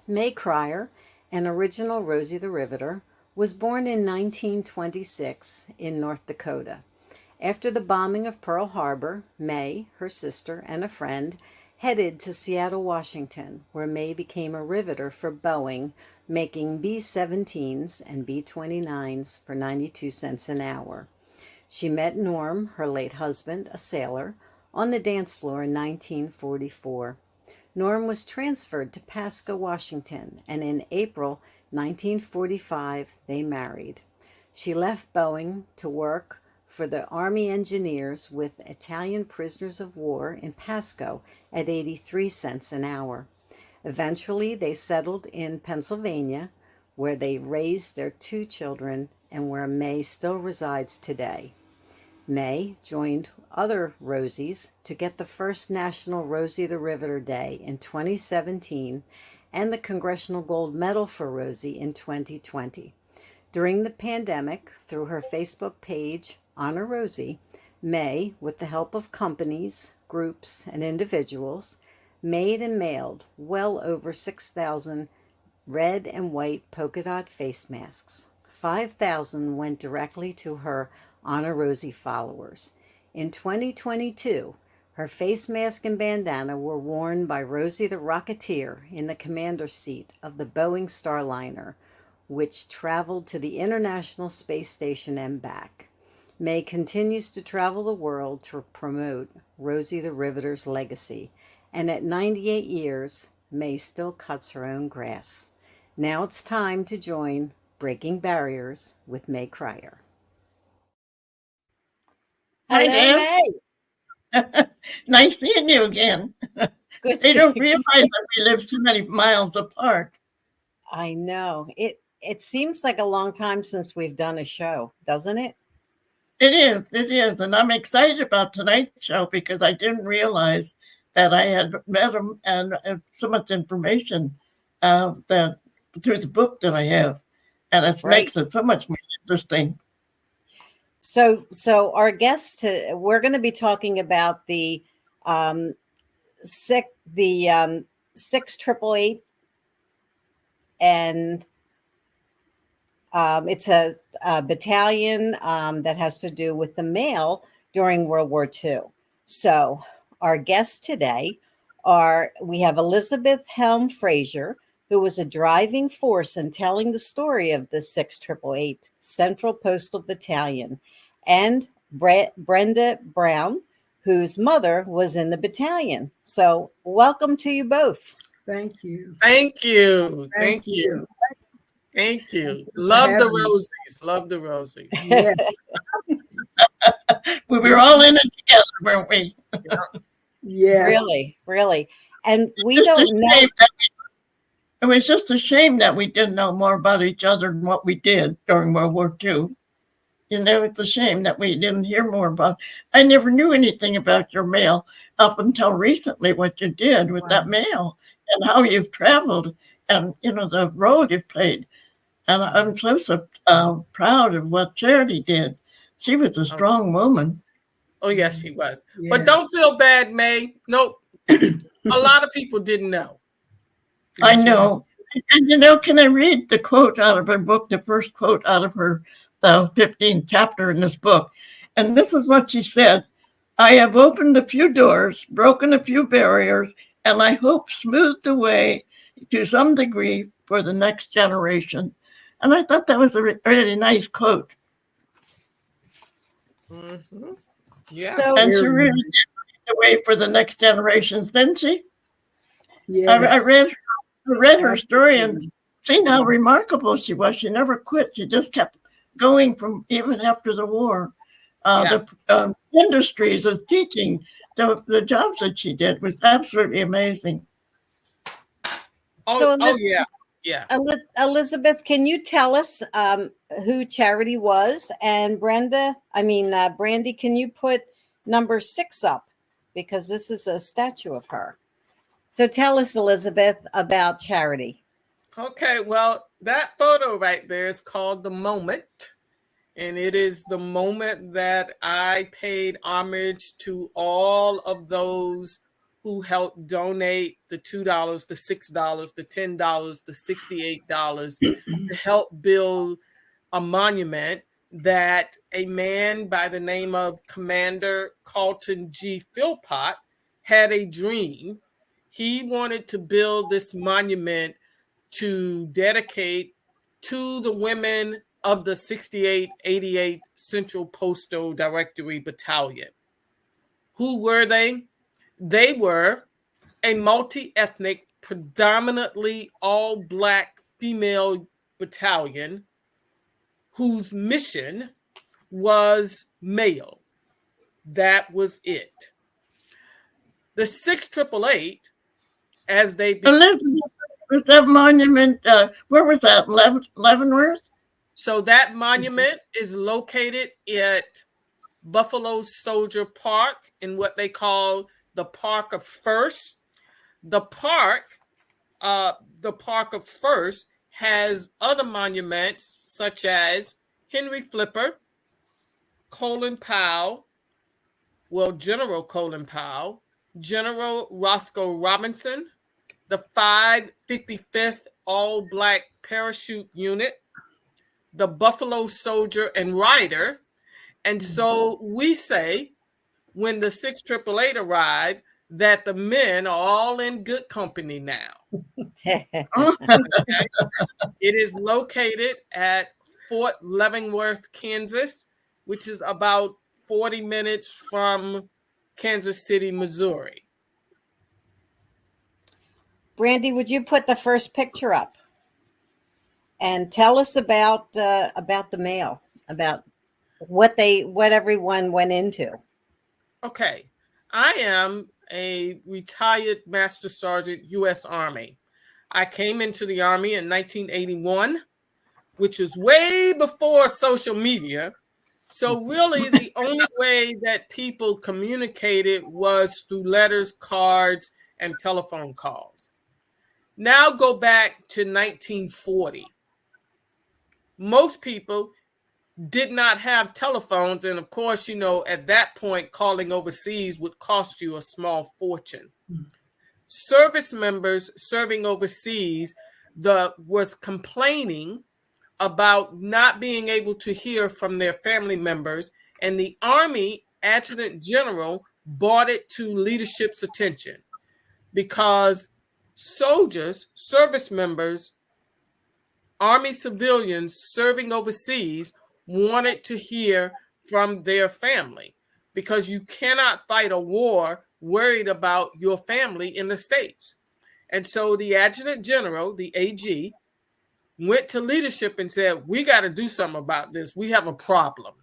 Mae Krier, an original Rosie the Riveter, was born in 1926 in North Dakota. After the bombing of Pearl Harbor, Mae, her sister, and a friend headed to Seattle, Washington, where Mae became a riveter for Boeing, making B-17s and B-29s for 92 cents an hour. She met Norm, her late husband, a sailor, on the dance floor in 1944. Norm was transferred to Pasco, Washington, and in April 1945 they married. She left Boeing to work for the Army engineers with Italian prisoners of war in Pasco at 83 cents an hour. Eventually they settled in Pennsylvania, where they raised their two children and where Mae still resides today. Mae joined other Rosies to get the first National Rosie the Riveter Day in 2017 and the Congressional Gold Medal for Rosie in 2020. During the pandemic, through her Facebook page, Honor Rosie, Mae, with the help of companies, groups, and individuals, made and mailed well over 6,000 red and white polka dot face masks. 5,000 went directly to her Honor Rosie followers. In 2022, her face mask and bandana were worn by Rosie the Rocketeer in the commander's seat of the Boeing Starliner, which traveled to the International Space Station and back. Mae continues to travel the world to promote Rosie the Riveter's legacy, and at 98 years, Mae still cuts her own grass. Now it's time to join Breaking Barriers with Mae Krier. Hi, Hello, Dan. Mae. Nice seeing you again. Good They to don't see realize that we live so many miles apart. I know. It seems like a long time since we've done a show, doesn't it? It is. And I'm excited about tonight's show because I didn't realize that I had met him and so much information that through the book that I have. And it Right. makes it so much more interesting. So our guest we're going to be talking about the six 6888, and it's a battalion that has to do with the mail during World War II. So our guests today we have Elizabeth Helm Fraser, who was a driving force in telling the story of the 6888 Central Postal Battalion, and Brenda Brown, whose mother was in the battalion. So welcome to you both. Thank you. Thank you. Thank Thank you. you. Thank you. for Love the having me. Rosies. Love the Rosies. Yeah. We were all in it together, weren't we? Yes. Really. And we Just a don't know. shame that it was just a shame that we didn't know more about each other than what we did during World War II. You know, it's a shame that we didn't hear more about. I never knew anything about your mail up until recently, what you did with that mail and how you've traveled and, you know, the role you've played. And I'm so proud of what Charity did. She was a strong woman. Oh, yes, she was. Yeah. But don't feel bad, Mae. No, a lot of people didn't know. I know. And, you know, can I read the quote out of her book, the first quote out of her 15th chapter in this book? And this is what she said. I have opened a few doors, broken a few barriers, and I hope smoothed the way to some degree for the next generation. And I thought that was a really nice quote. Mm-hmm. Yeah. So And she really did pave the way for the next generations, didn't she? Yes. I read her story and seen how remarkable she was. She never quit. She just kept going from even after the war. The industries of teaching, the jobs that she did was absolutely amazing. Yeah. Elizabeth, can you tell us who Charity was? And Brandy, can you put number 6 up? Because this is a statue of her. So tell us, Elizabeth, about Charity. Okay, well, that photo right there is called The Moment. And it is the moment that I paid homage to all of those who helped donate the $2, the $6, the $10, the $68 to help build a monument that a man by the name of Commander Carlton G. Philpott had a dream. He wanted to build this monument to dedicate to the women of the 6888 Central Postal Directory Battalion. Who were they? They were a multi-ethnic, predominantly all-Black female battalion whose mission was male. That was it. The 6888, as they Elizabeth, was that monument, where was that, Leavenworth? So that monument is located at Buffalo Soldier Park in what they call the Park of First. The Park of First has other monuments such as Henry Flipper, Colin Powell, General Colin Powell, General Roscoe Robinson, the 555th All-Black Parachute Unit, the Buffalo Soldier and Rider. And so we say when the 6888 arrived that the men are all in good company now. Okay? It is located at Fort Leavenworth, Kansas, which is about 40 minutes from Kansas City, Missouri. Brandy, would you put the first picture up and tell us about the mail, about what everyone went into? Okay, I am a retired Master Sergeant, U.S. Army. I came into the Army in 1981, which was way before social media. So really the only way that people communicated was through letters, cards, and telephone calls. Now go back to 1940. Most people did not have telephones. And of course, at that point, calling overseas would cost you a small fortune. Service members serving overseas was complaining about not being able to hear from their family members, and the Army Adjutant General brought it to leadership's attention because soldiers, service members, Army civilians serving overseas wanted to hear from their family because you cannot fight a war worried about your family in the States. And so the Adjutant General, the AG, went to leadership and said, we got to do something about this. We have a problem.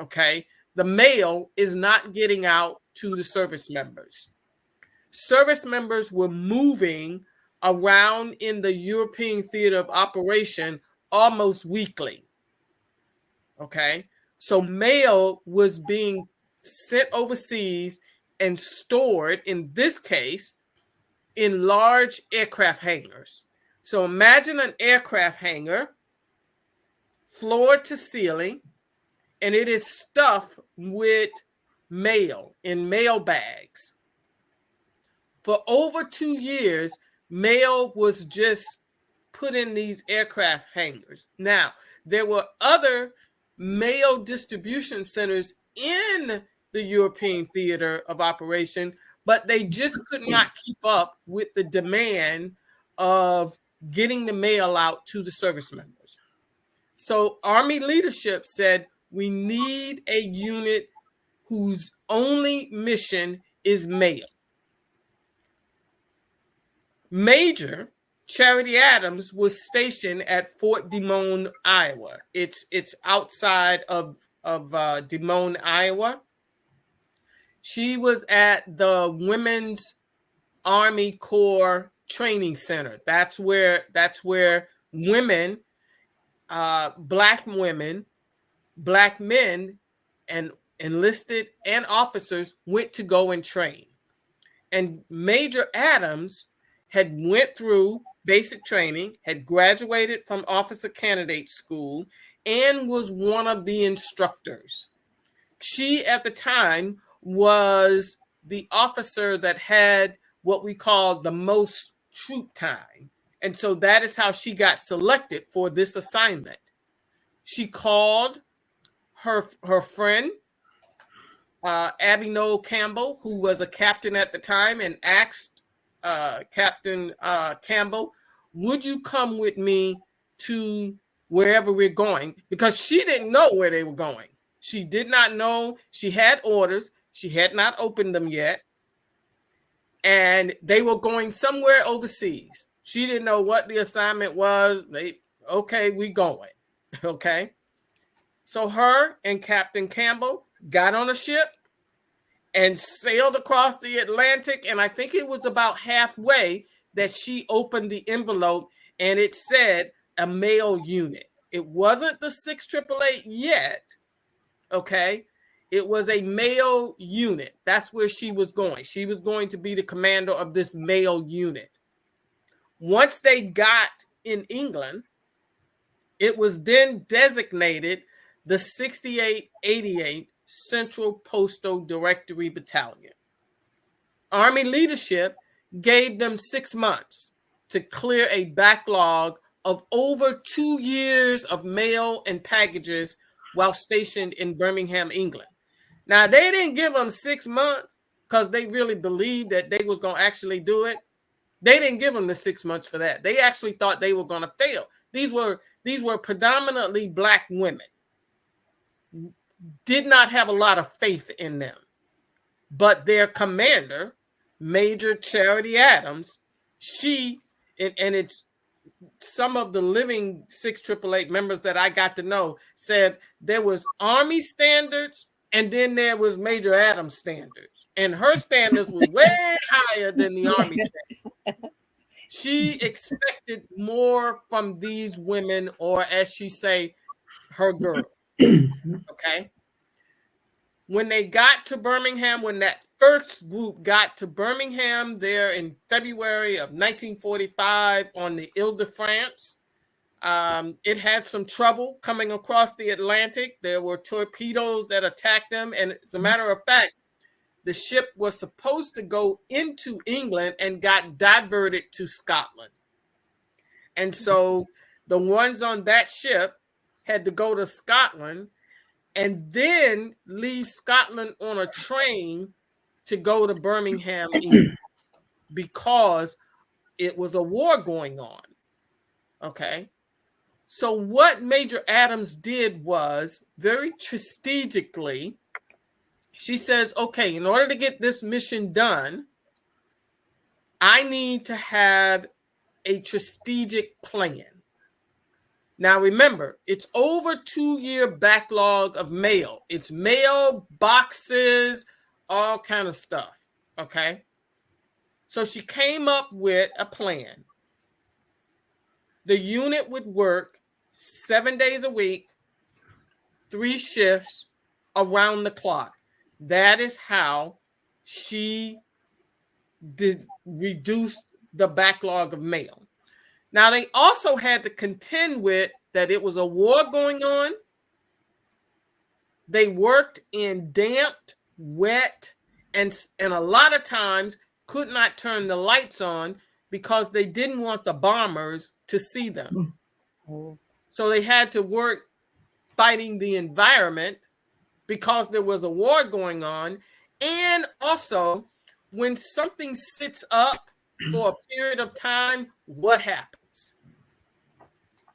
Okay. The mail is not getting out to the service members. Service members were moving around in the European theater of operation almost weekly. Okay. So mail was being sent overseas and stored, in this case, in large aircraft hangars. So imagine an aircraft hangar, floor to ceiling, and it is stuffed with mail in mail bags. For over 2 years, mail was just put in these aircraft hangars. Now, there were other mail distribution centers in the European theater of operation, but they just could not keep up with the demand of getting the mail out to the service members. So Army leadership said, we need a unit whose only mission is mail. Major Charity Adams was stationed at Fort Des Moines, Iowa. It's outside of Des Moines, Iowa. She was at the Women's Army Corps Training Center. That's where women, Black women, Black men, and enlisted and officers went to go and train. And Major Adams had went through basic training, had graduated from Officer Candidate School, and was one of the instructors. She, at the time, was the officer that had what we call the most troop time. And so that is how she got selected for this assignment. She called her friend, Abby Noel Campbell, who was a captain at the time, and asked Captain Campbell, would you come with me to wherever we're going? Because she didn't know where they were going. She did not know. She had orders. She had not opened them yet. And they were going somewhere overseas. She didn't know what the assignment was. Okay, we going. Okay. So her and Captain Campbell got on a ship and sailed across the Atlantic. And I think it was about halfway that she opened the envelope and it said a male unit. It wasn't the 6888 yet. Okay. It was a male unit. That's where she was going. She was going to be the commander of this male unit. Once they got in England, it was then designated the 6888 Central Postal Directory Battalion. Army leadership gave them 6 months to clear a backlog of over 2 years of mail and packages while stationed in Birmingham, England. Now, they didn't give them 6 months because they really believed that they was going to actually do it. They didn't give them the 6 months for that. They actually thought they were going to fail. These were predominantly Black women. Did not have a lot of faith in them. But their commander, Major Charity Adams, she, and it's some of the living 6888 members that I got to know said there was Army standards and then there was Major Adams standards. And her standards was way higher than the Army standards. She expected more from these women, or as she say, her girl. Okay. When they got to Birmingham, when that first group got to Birmingham there in February of 1945 on the Ile-de-France, it had some trouble coming across the Atlantic. There were torpedoes that attacked them. And as a matter of fact, the ship was supposed to go into England and got diverted to Scotland. And so the ones on that ship had to go to Scotland and then leave Scotland on a train to go to Birmingham, England, because it was a war going on. Okay. So what Major Adams did was very strategically, she says, okay, in order to get this mission done, I need to have a strategic plan. Now, remember, it's over 2-year backlog of mail. It's mail, boxes, all kind of stuff, okay? So she came up with a plan. The unit would work 7 days a week, 3 shifts around the clock. That is how she did reduce the backlog of mail. Now, they also had to contend with that it was a war going on. They worked in damp, wet, and a lot of times could not turn the lights on because they didn't want the bombers to see them. So they had to work fighting the environment because there was a war going on. And also, when something sits up for a period of time, what happens?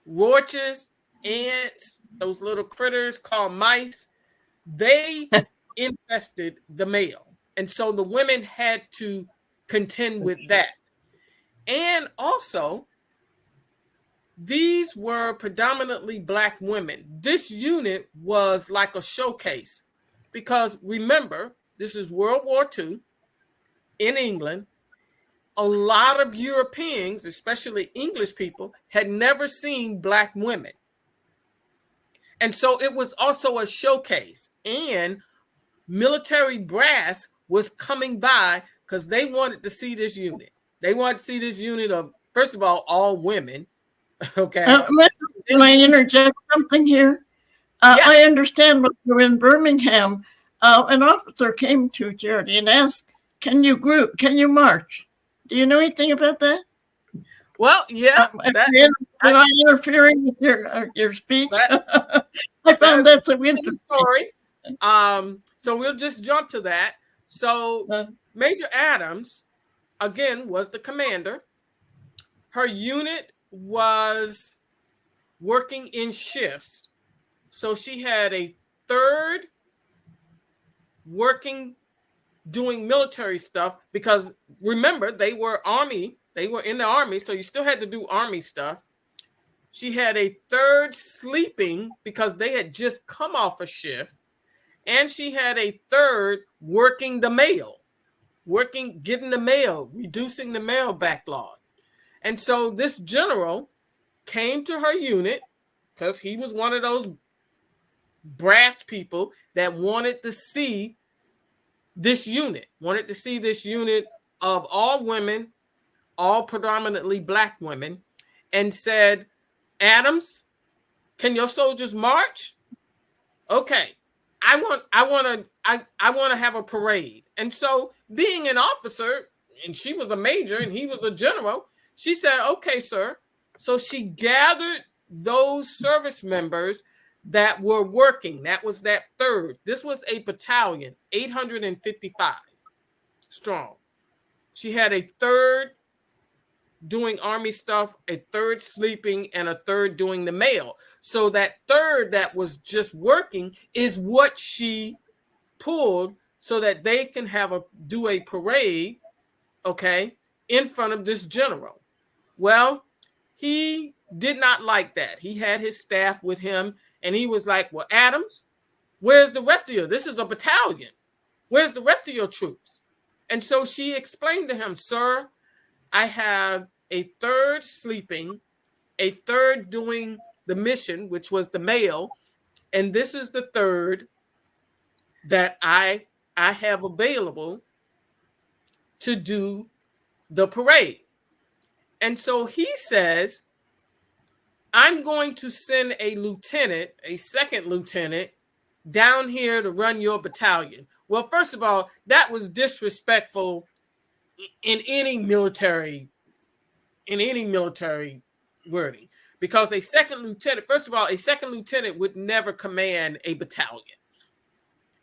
Roaches, ants, those little critters called mice, they infested the mail. And so the women had to contend with that. And also, these were predominantly Black women. This unit was like a showcase because remember, this is World War II in England. A lot of Europeans, especially English people, had never seen Black women. And so it was also a showcase. And military brass was coming by because they wanted to see this unit. They wanted to see this unit of, first of all women. Okay. Can I interject something here? Yes. I understand what you're in Birmingham. An officer came to Charity and asked can you march? Do you know anything about that? Well, yeah, Am I interfering with your speech? I found that so interesting. Story. So we'll just jump to that. So Major Adams, again, was the commander. Her unit was working in shifts. So she had a third working, doing military stuff, because remember, they were in the Army, so you still had to do Army stuff. She had a third sleeping because they had just come off a shift. And she had a third working the mail, getting the mail, reducing the mail backlog. And so this general came to her unit because he was one of those brass people that wanted to see this unit of all women, all predominantly Black women, and said, Adams, can your soldiers march? Okay. I want to have a parade. And so, being an officer, and she was a major and he was a general, she said, okay, sir. So she gathered those service members that were working. That was that third. This was a battalion, 855 strong. She had a third doing Army stuff, a third sleeping, and a third doing the mail. So that third that was just working is what she pulled so that they can do a parade, okay, in front of this general. Well, he did not like that. He had his staff with him, and he was like, well, Adams, where's the rest of you? This is a battalion. Where's the rest of your troops? And so she explained to him, sir, I have a third sleeping, a third doing the mission, which was the mail, and this is the third that I have available to do the parade. And so he says, I'm going to send a second lieutenant down here to run your battalion. Well, first of all, that was disrespectful in any military wording, because a second lieutenant would never command a battalion.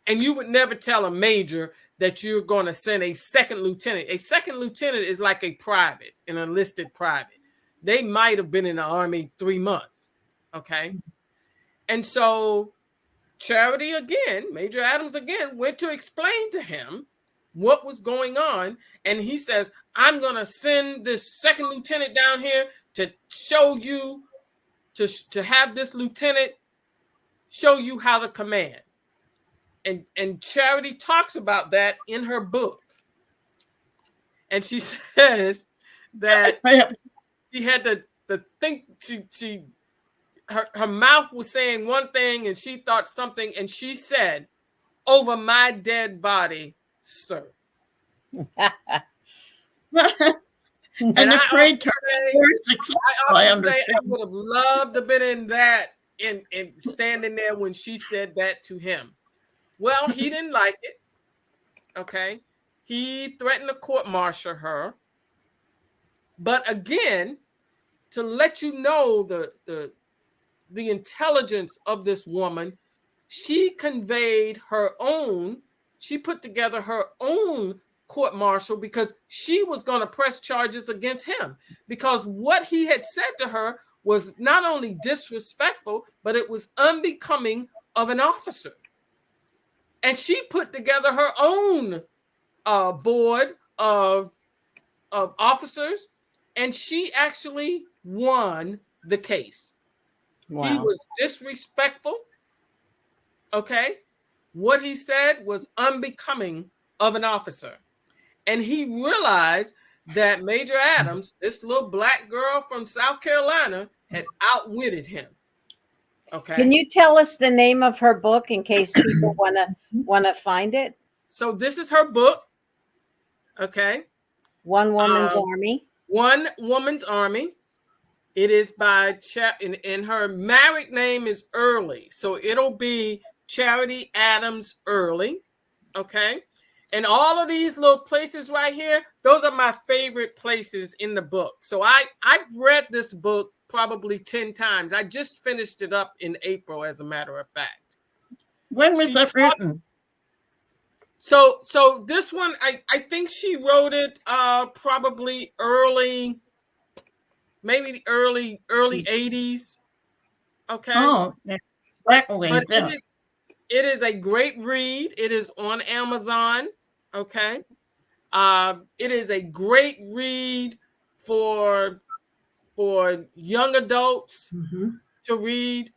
And you would never tell a major that you're going to send a second lieutenant. A second lieutenant is like a private, an enlisted private. They might have been in the Army 3 months. Okay. And so Charity again, Major Adams again, went to explain to him what was going on. And he says, I'm going to send this second lieutenant down here to show you, to have this lieutenant show you how to command. And Charity talks about that in her book. And she says that she had to think, her mouth was saying one thing and she thought something, and she said, over my dead body, sir. And the parade turned very successful. I understand. I would have loved to have been in that and standing there when she said that to him. Well, he didn't like it. Okay. He threatened to court-martial her. But again, to let you know the intelligence of this woman, she conveyed she put together her own court-martial, because she was going to press charges against him, because what he had said to her was not only disrespectful, but it was unbecoming of an officer. And she put together her own board of officers, and she actually won the case. Wow. He was disrespectful. Okay. What he said was unbecoming of an officer. And he realized that Major Adams, this little Black girl from South Carolina, had outwitted him. Okay. Can you tell us the name of her book in case people want to find it? So this is her book. Okay. One Woman's Army. One Woman's Army. It is by and her married name is Early. So it'll be Charity Adams Early. Okay. And all of these little places right here, those are my favorite places in the book. So I've read this book probably 10 times. I just finished it up in April, as a matter of fact. When was that written? So this one, I think she wrote it probably early, maybe the early 80s. Okay. Oh, exactly. But it is a great read. It is on Amazon. Okay. It is a great read for young adults to read.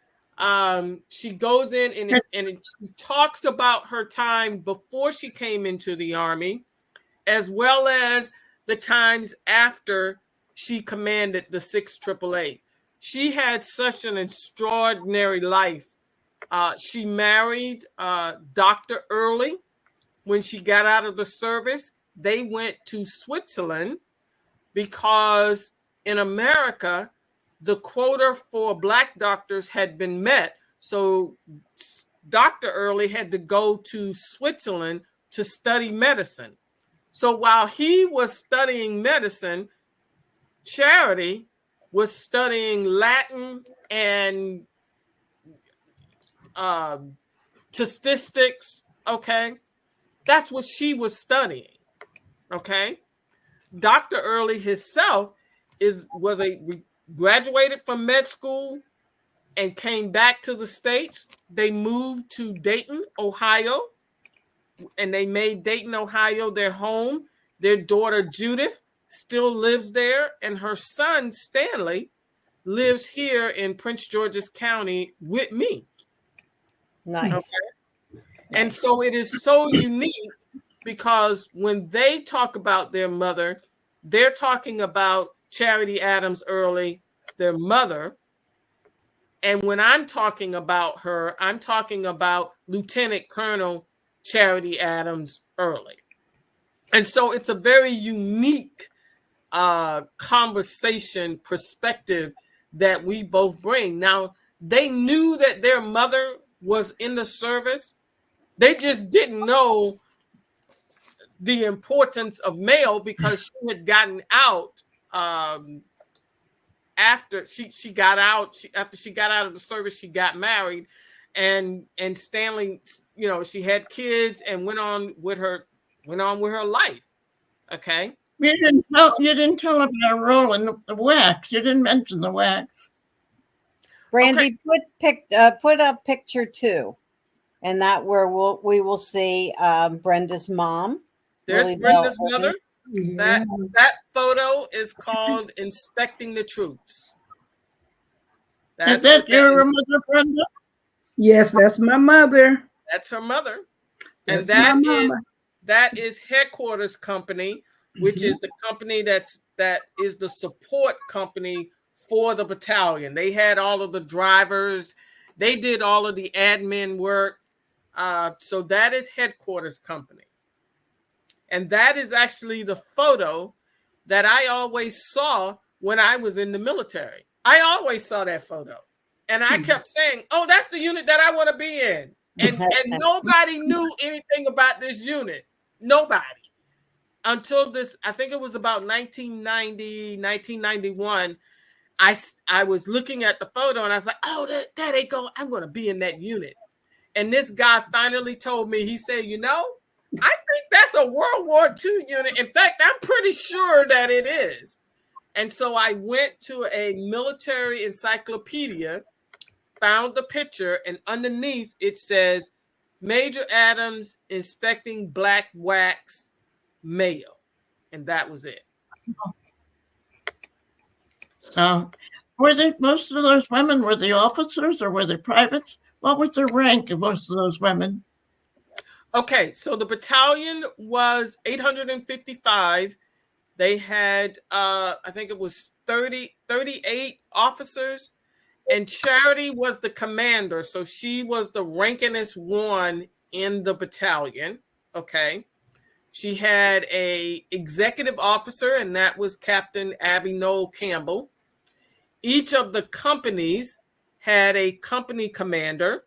She goes in and she talks about her time before she came into the Army, as well as the times after she commanded the 6th AAA. She had such an extraordinary life. She married Dr. Early. When she got out of the service, they went to Switzerland because in America, the quota for Black doctors had been met. So Dr. Early had to go to Switzerland to study medicine. So while he was studying medicine, Charity was studying Latin and statistics. Okay. That's what she was studying. Okay. Dr. Early himself graduated from med school and came back to the States. They moved to Dayton, Ohio, and they made Dayton, Ohio their home. Their daughter Judith still lives there, and her son Stanley lives here in Prince George's County with me. Nice. Okay? And so it is so unique because when they talk about their mother, they're talking about Charity Adams Early, their mother. And when I'm talking about her, I'm talking about Lieutenant Colonel Charity Adams Early. And so it's a very unique conversation perspective that we both bring. Now, they knew that their mother was in the service. They just didn't know the importance of male because she had gotten out after she got out. After she got out of the service, she got married, and Stanley, she had kids and went on with her life. Okay. You didn't tell about her role in the wax. You didn't mention the wax. Brandy, put up picture 2, and that where we will see Brenda's mom. There's Really Brenda's well, mother. Yeah. That photo is called Inspecting the Troops. Is that your mother, Brenda? Yes, that's my mother. That's her mother. And That's my mama. that is Headquarters Company, which is the company that is the support company for the battalion. They had all of the drivers. They did all of the admin work. So that is Headquarters Company. And that is actually the photo that I always saw when I was in the military. I always saw that photo. And I kept saying, oh, that's the unit that I want to be in. And nobody knew anything about this unit. Nobody. Until I think it was about 1990, 1991. I was looking at the photo and I was like, oh, there they go. I'm going to be in that unit. And this guy finally told me, he said, I think that's a World War II unit. In fact, I'm pretty sure that it is. And so I went to a military encyclopedia, found the picture, and underneath it says, Major Adams inspecting black wax male. And that was it. Were most of those women, were they officers or were they privates? What was their rank of most of those women? Okay, so the battalion was 855. They had, I think it was 38 officers, and Charity was the commander. So she was the rankingest one in the battalion. Okay. She had a executive officer, and that was Captain Abby Noel Campbell. Each of the companies had a company commander.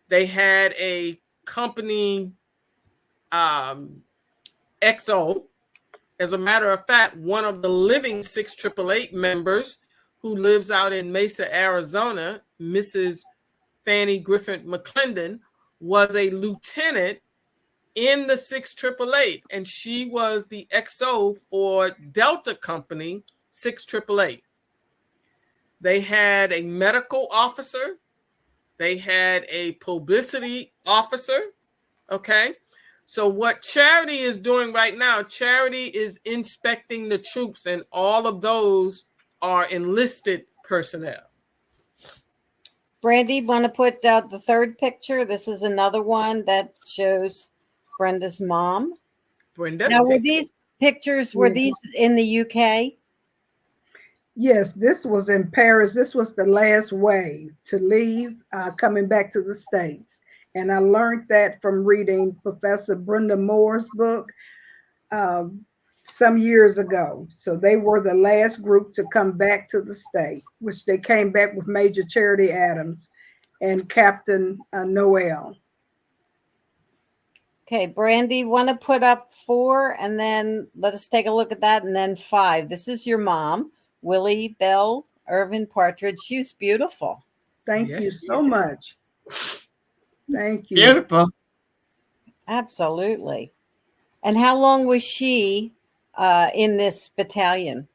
They had a company XO. As a matter of fact, one of the living 6888 members who lives out in Mesa, Arizona, Mrs. Fanny Griffin McClendon, was a lieutenant in the 6888, and she was the XO for Delta Company 6888. They had a medical officer, they had a publicity officer. Okay. So what Charity is doing right now, Charity is inspecting the troops, and all of those are enlisted personnel. Brandy, want to put the third picture? This is another one that shows Brenda's mom. Brenda. Now, were these pictures, were these in the UK? Yes, this was in Paris. This was the last wave to leave, coming back to the States. And I learned that from reading Professor Brenda Moore's book some years ago. So they were the last group to come back to the state, which they came back with Major Charity Adams and Captain Noel. Okay, Brandy, want to put up 4, and then let us take a look at that, and then 5. This is your mom, Willie Bell Irvin Partridge. She's beautiful. Thank you so much. Thank you. Beautiful. Absolutely. And how long was she in this battalion?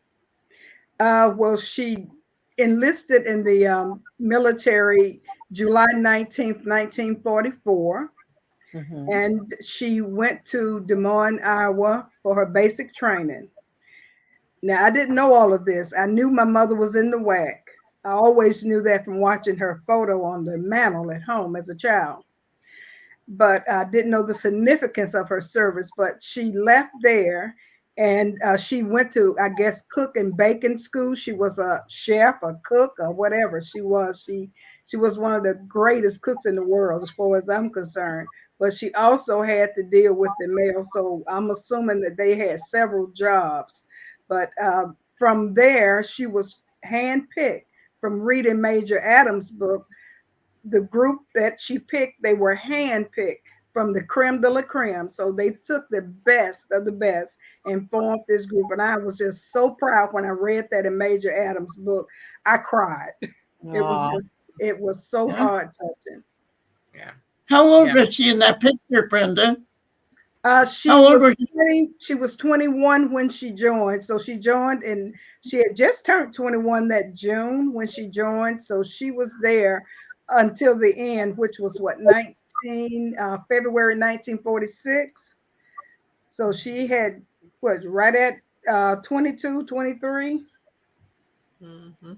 Well, she enlisted in the military July 19th, 1944. Mm-hmm. And she went to Des Moines, Iowa for her basic training. Now, I didn't know all of this. I knew my mother was in the WAC. I always knew that from watching her photo on the mantle at home as a child. But I didn't know the significance of her service. But she left there, and she went to, I guess, cook and baking school. She was a chef, a cook, or whatever she was. She was one of the greatest cooks in the world, as far as I'm concerned. But she also had to deal with the mail. So I'm assuming that they had several jobs. But from there, she was handpicked. From reading Major Adams' book, the group that she picked, they were handpicked from the creme de la creme. So they took the best of the best and formed this group. And I was just so proud when I read that in Major Adams' book. I cried. It was so heart touching. Yeah. How old was she in that picture, Brenda? She was 21 when she joined. So she joined, and she had just turned 21 that June when she joined. So she was there until the end, which was February 1946. So she had right at 22, 23. Mm-hmm.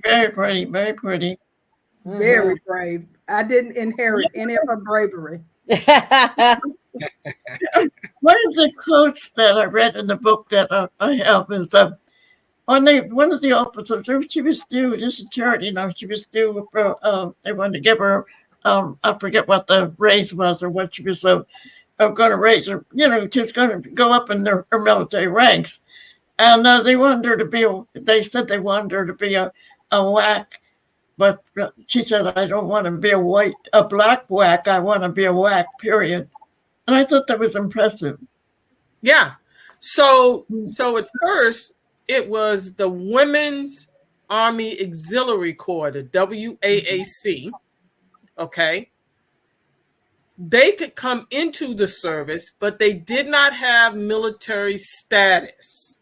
Very pretty, very pretty. Mm-hmm. Very brave. I didn't inherit any of her bravery. One of the quotes that I read in the book that I have is one of the officers, she was due, this is Charity now, she was due for, they wanted to give her, I forget what the raise was or what she was going to raise her, she was going to go up in her military ranks. And they wanted her to be, they said they wanted her to be a WAC. But she said, I don't want to be a black WAC. I want to be a WAC, period. And I thought that was impressive. Yeah. So at first, it was the Women's Army Auxiliary Corps, the WAAC. Okay. They could come into the service, but they did not have military status.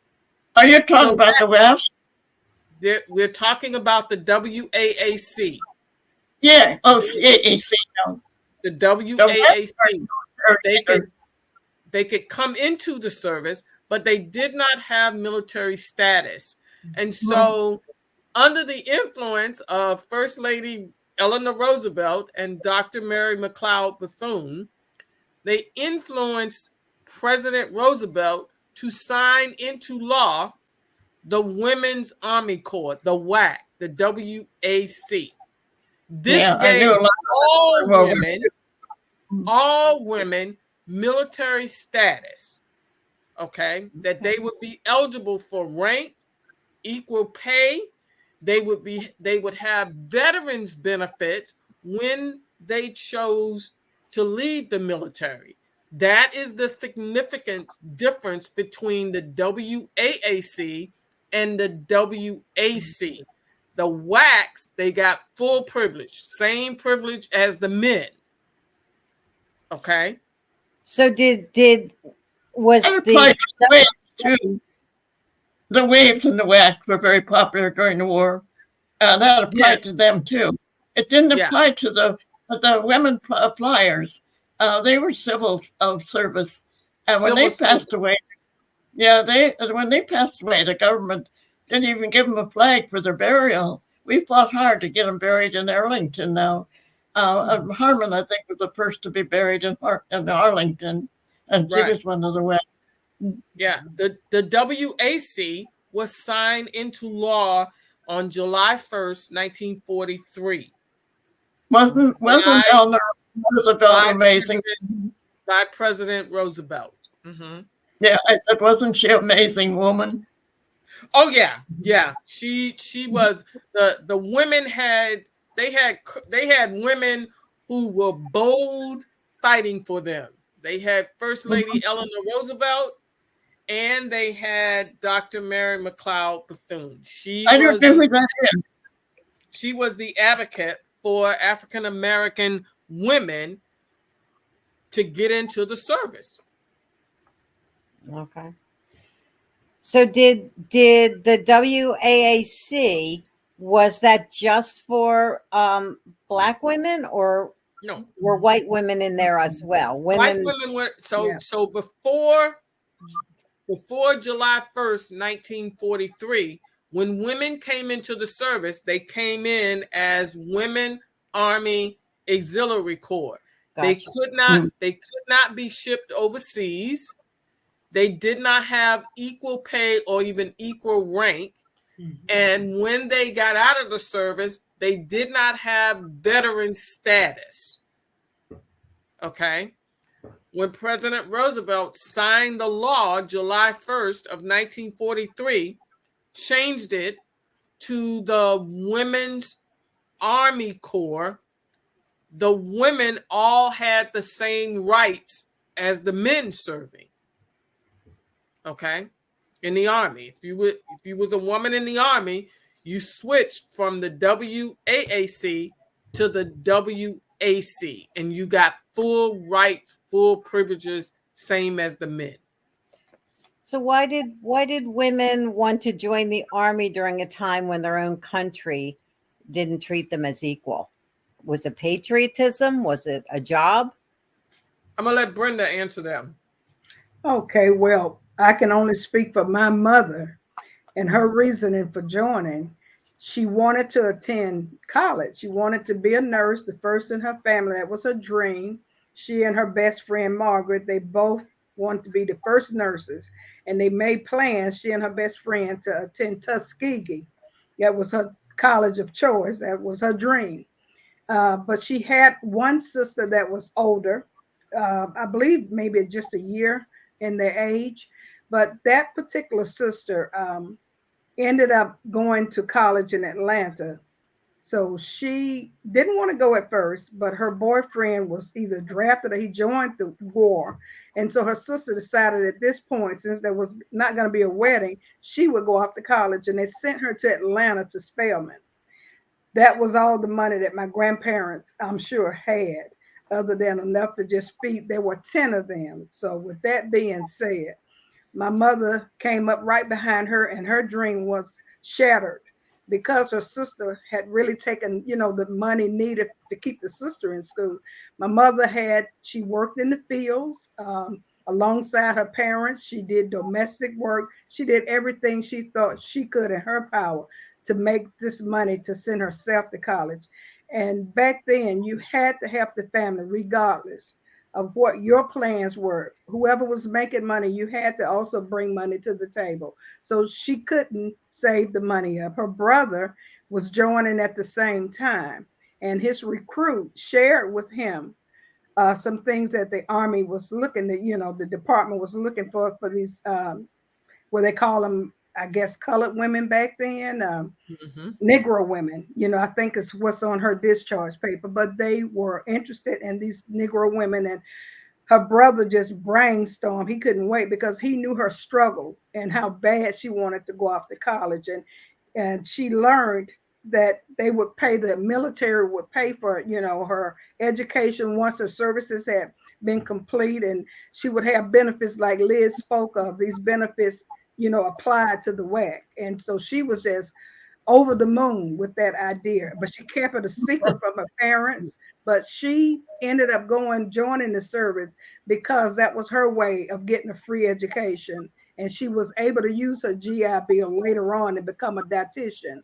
Are you talking about the West? We're talking about the WAAC. Yeah. Oh, CAAC. No. The WAAC. They could come into the service, but they did not have military status. And so, under the influence of First Lady Eleanor Roosevelt and Dr. Mary McLeod Bethune, they influenced President Roosevelt to sign into law the Women's Army Corps, the WAC, the WAC. This gave all women military status, okay, that they would be eligible for rank, equal pay. They would have veterans benefits when they chose to leave the military. That is the significant difference between the WAAC and the WAC. The WACs, they got full privilege, same privilege as the men. Okay. So was That the applied to the waves too. The waves and the WACs were very popular during the war. That applied Yes. to them too. It didn't Yeah. apply to the women flyers. They were civil service, and when they passed away, when they passed away, the government didn't even give them a flag for their burial. We fought hard to get them buried in Arlington. Now, Harmon, I think, was the first to be buried in Arlington, and she was one of the women. Yeah, the WAC was signed into law on July 1st, 1943. Wasn't Eleanor Roosevelt amazing? By President Roosevelt. Mm-hmm. Yeah, I said, wasn't she an amazing woman? Oh yeah, yeah. She was. The women had women who were bold fighting for them. They had First Lady Eleanor Roosevelt, and they had Dr. Mary McLeod Bethune. She was the advocate for African American women to get into the service. Okay. So did the WAAC, was that just for Black women, or no, were white women in there as well? White women were so before July 1st, 1943, when women came into the service, they came in as Women Army Auxiliary Corps. Gotcha. They could not be shipped overseas. They did not have equal pay or even equal rank. Mm-hmm. And when they got out of the service, they did not have veteran status. Okay. When President Roosevelt signed the law July 1st of 1943, changed it to the Women's Army Corps, the women all had the same rights as the men serving. Okay, in the Army. If you was a woman in the Army, you switched from the WAAC to the WAC, and you got full rights, full privileges, same as the men. So why did women want to join the Army during a time when their own country didn't treat them as equal? Was it patriotism? Was it a job? I'm gonna let Brenda answer that. Okay, well, I can only speak for my mother and her reasoning for joining. She wanted to attend college. She wanted to be a nurse, the first in her family. That was her dream. She and her best friend, Margaret, they both wanted to be the first nurses. And they made plans, she and her best friend, to attend Tuskegee. That was her college of choice. That was her dream. But she had one sister that was older, I believe maybe just a year in their age. But that particular sister ended up going to college in Atlanta. So she didn't want to go at first, but her boyfriend was either drafted or he joined the war. And so her sister decided at this point, since there was not going to be a wedding, she would go off to college, and they sent her to Atlanta to Spelman. That was all the money that my grandparents, I'm sure, had, other than enough to just feed. There were 10 of them. So with that being said, my mother came up right behind her, and her dream was shattered because her sister had really taken, the money needed to keep the sister in school. My mother she worked in the fields alongside her parents. She did domestic work. She did everything she thought she could in her power to make this money to send herself to college. And back then, you had to help the family regardless of what your plans were. Whoever was making money, you had to also bring money to the table. So she couldn't save the money up. Her brother was joining at the same time, and his recruit shared with him some things that the Army was looking at, the department was looking for these, what they call them, I guess, colored women back then, Negro women, I think is what's on her discharge paper, but they were interested in these Negro women. And her brother just brainstormed. He couldn't wait because he knew her struggle and how bad she wanted to go off to college. And she learned that they would pay, the military would pay for, her education once her services had been complete, and she would have benefits like Liz spoke of, these benefits, applied to the WAC. And so she was just over the moon with that idea, but she kept it a secret from her parents. But she ended up joining the service because that was her way of getting a free education. And she was able to use her GI Bill later on and become a dietitian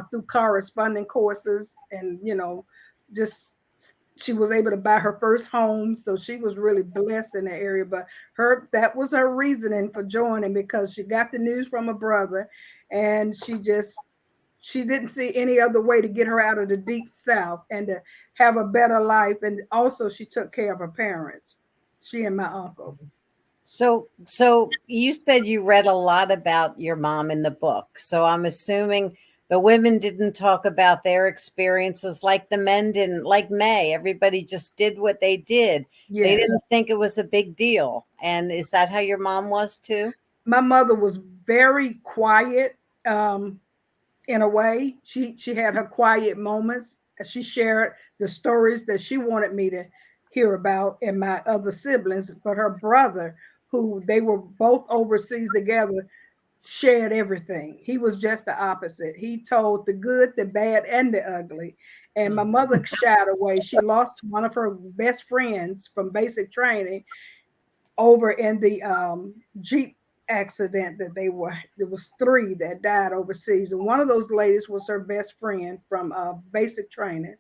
through corresponding courses. And, just she was able to buy her first home. So she was really blessed in the area. But that was her reasoning for joining, because she got the news from her brother, and she didn't see any other way to get her out of the deep South and to have a better life. And also she took care of her parents, she and my uncle. So you said you read a lot about your mom in the book. So I'm assuming the women didn't talk about their experiences like the men didn't, like Mae. Everybody just did what they did. Yes. They didn't think it was a big deal. And is that how your mom was too? My mother was very quiet. In a way, she had her quiet moments. She shared the stories that she wanted me to hear about, and my other siblings. But her brother, who they were both overseas together, shared everything. He was just the opposite. He told the good, the bad, and the ugly. And my mother shied away. She lost one of her best friends from basic training over in the Jeep accident that there was 3 that died overseas, and one of those ladies was her best friend from basic training.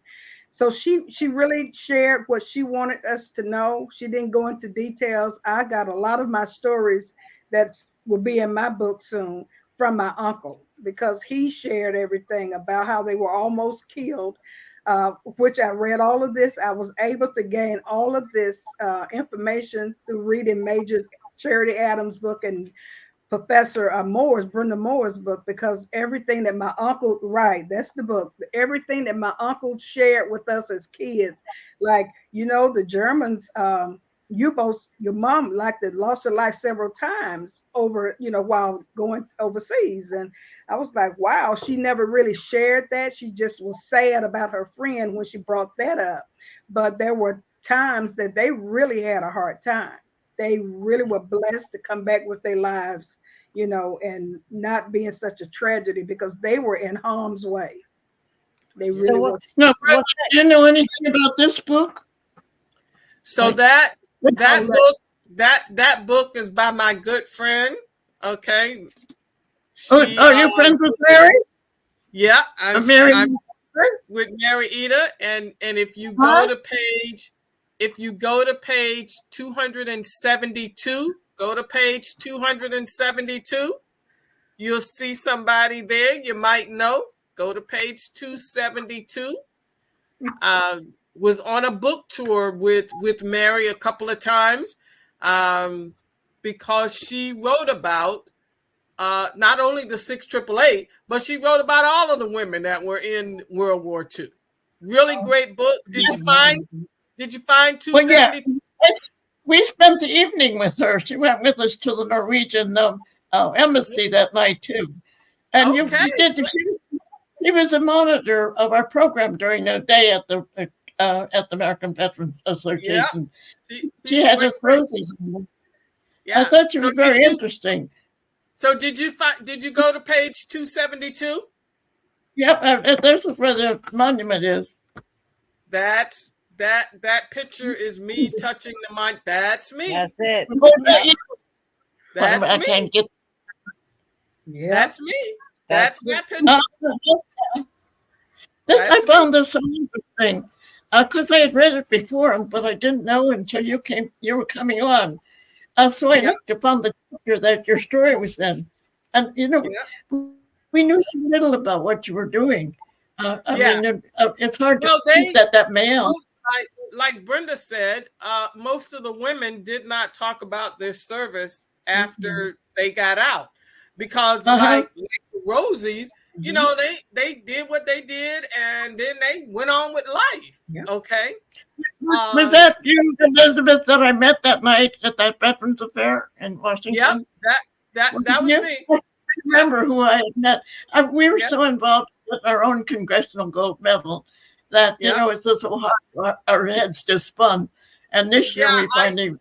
So she really shared what she wanted us to know. She didn't go into details. I got a lot of my stories that will be in my book soon from my uncle, because he shared everything about how they were almost killed, which I read all of this. I was able to gain all of this information through reading Major Charity Adams' book and Professor Brenda Moore's book, because everything that my uncle, right, that's the book, everything that my uncle shared with us as kids, like, the Germans, U-boats, your mom lost her life several times over, while going overseas. And I was like, wow, she never really shared that. She just was sad about her friend when she brought that up. But there were times that they really had a hard time. They really were blessed to come back with their lives, and not being such a tragedy, because they were in harm's way. They really were. No, do you know anything about this book? So that book is by my good friend. Okay. Are you friends with Mary? Yeah, I'm with Mary Ida, and if you go to page 272, go to page 272, you'll see somebody there you might know. Go to page 272. Was on a book tour with Mary a couple of times, because she wrote about not only the 688, but she wrote about all of the women that were in World War II. Really great book. Did you find 272? Well, yeah. We spent the evening with her. She went with us to the Norwegian embassy that night too. And Okay. She was a monitor of our program during the day at the American Veterans Association. Yeah. She had her roses. Yeah. I thought she was very interesting. So did you go to page 272? Yep, there's where the monument is. That picture is me touching the monument. That's me. That's it. That's I me. can't get. Yeah, that's me. That's that picture. I found this so interesting because I had read it before, but I didn't know until you were coming on. So I looked upon the chapter that your story was in, and we knew so little about what you were doing. I mean, it's hard to think that male. Like Brenda said, most of the women did not talk about their service after they got out, because like the Rosies, they did what they did, and then they went on with life. Yeah. Okay. Was that you, Elizabeth, that I met that night at that Veterans Affair in Washington? Yep, that was you? me. I remember who I had met. We were Yep. so involved with our own congressional gold medal that, you Yep. know, it's just so hard, our heads just spun. And this year we finally...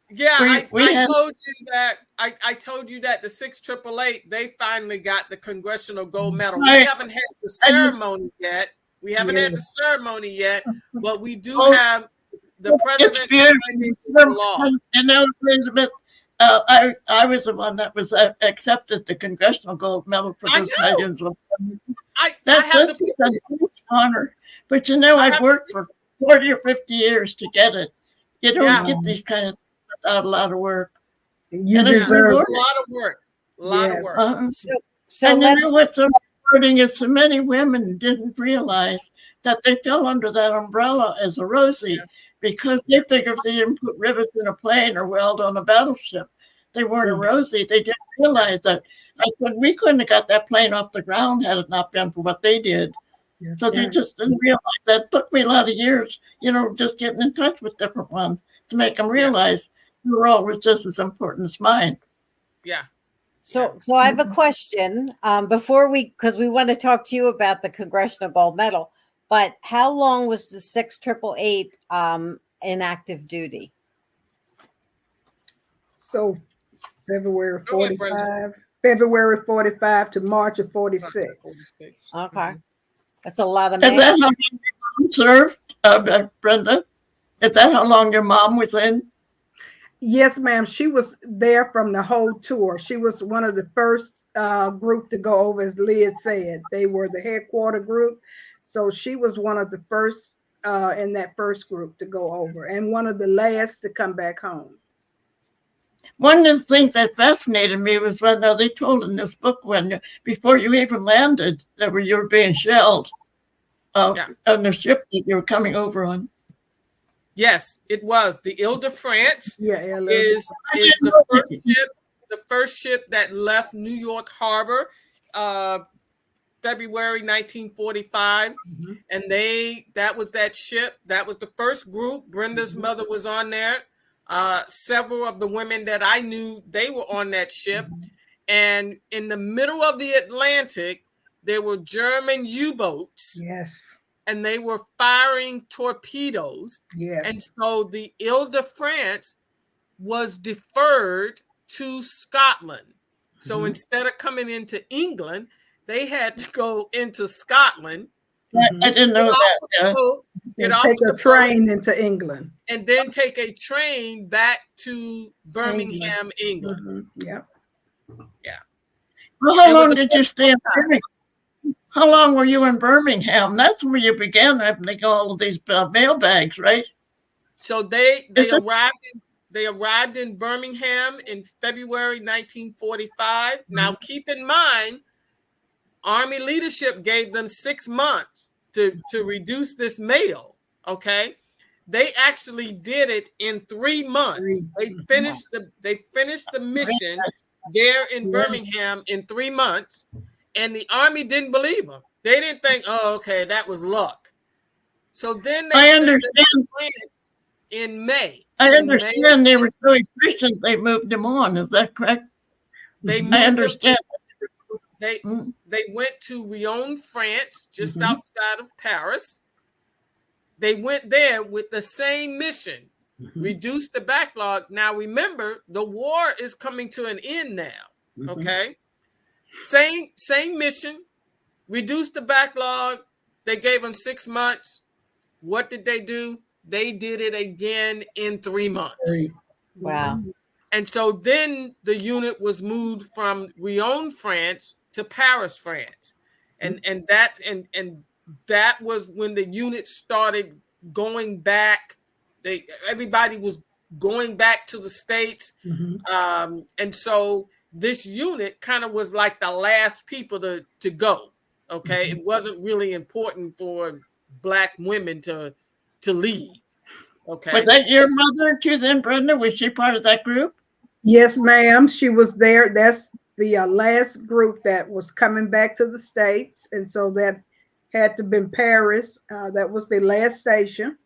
I told you that. I told you that the 6888, they finally got the congressional gold medal. We haven't had the ceremony yet. But we do have the president. It's beautiful. And now, Elizabeth, I was the one that was accepted the congressional gold medal for this millions of That's such an honor. But you know, I've worked for 40 or 50 years to get it. You don't get these kind of without a lot of work. You deserve a lot of work. A lot of work. So and you know what's so important is so many women didn't realize that they fell under that umbrella as a Rosie because they figured if they didn't put rivets in a plane or weld on a battleship, they weren't a Rosie. They didn't realize that. We couldn't have got that plane off the ground had it not been for what they did. So they just didn't realize that. It took me a lot of years, you know, just getting in touch with different ones to make them realize your role was just as important as mine. Yeah. So I have a question before because we want to talk to you about the Congressional Gold Medal, but how long was the 6888 in active duty? So February 45 to March of 46. Okay. That's a lot of men. Is that how long your mom served, Brenda? Is that how long your mom was in? Yes, ma'am. She was there from the whole tour. She was one of the first group to go over, as Liz said. They were the headquarter group. So she was one of the first in that first group to go over and one of the last to come back home. One of the things that fascinated me was when they told in this book before you even landed that you were being shelled on the ship that you were coming over on. Yes, it was the Ile de France. Is the first ship that left New York Harbor, February 1945, and that was that ship. That was the first group. Brenda's mother was on there. Several of the women that I knew, they were on that ship, and in the middle of the Atlantic, there were German U-boats. Yes. And they were firing torpedoes. Yes. And so the Ile de France was deferred to Scotland. So instead of coming into England, they had to go into Scotland. I didn't know that. Take a train into England. And then take a train back to Birmingham, England. Yeah. Well, how long did you stay in Birmingham? How long were you in Birmingham? That's where you began having all of these mail bags, right? So they arrived in Birmingham in February 1945. Now, keep in mind, Army leadership gave them 6 months to reduce this mail. Okay, they actually did it in 3 months. They finished the mission there in Birmingham in 3 months. And the Army didn't believe them. They didn't think, oh, okay, that was luck. So then they sent them to France in May. I understand they were so efficient, they moved them on. Is that correct? I understand. They went to Rion, France, just outside of Paris. They went there with the same mission, reduce the backlog. Now, remember, the war is coming to an end now, okay? Same mission, reduce the backlog. They gave them 6 months. What did they do? They did it again in 3 months. Wow. And so then the unit was moved from Rion, France to Paris, France. And that was when the unit started going back. Everybody was going back to the States. And so this unit kind of was like the last people to go. Okay. It wasn't really important for Black women to leave. Okay. Was that your mother too then, Brenda? Was she part of that group? Yes, ma'am. She was there. That's the last group that was coming back to the States. And so that had to been Paris. That was the last station.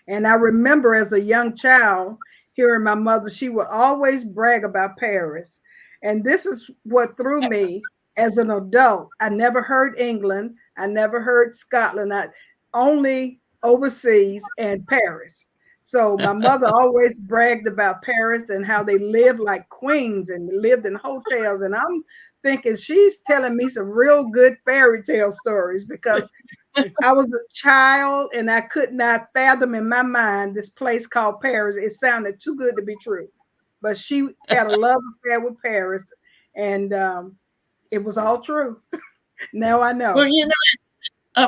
And I remember as a young child hearing my mother, she would always brag about Paris. And this is what threw me as an adult. I never heard England. I never heard Scotland. I only overseas and Paris. So my mother always bragged about Paris and how they lived like queens and lived in hotels. And I'm thinking she's telling me some real good fairy tale stories because I was a child and I could not fathom in my mind this place called Paris. It sounded too good to be true. But she had a love affair with Paris, and it was all true. Now I know. Well,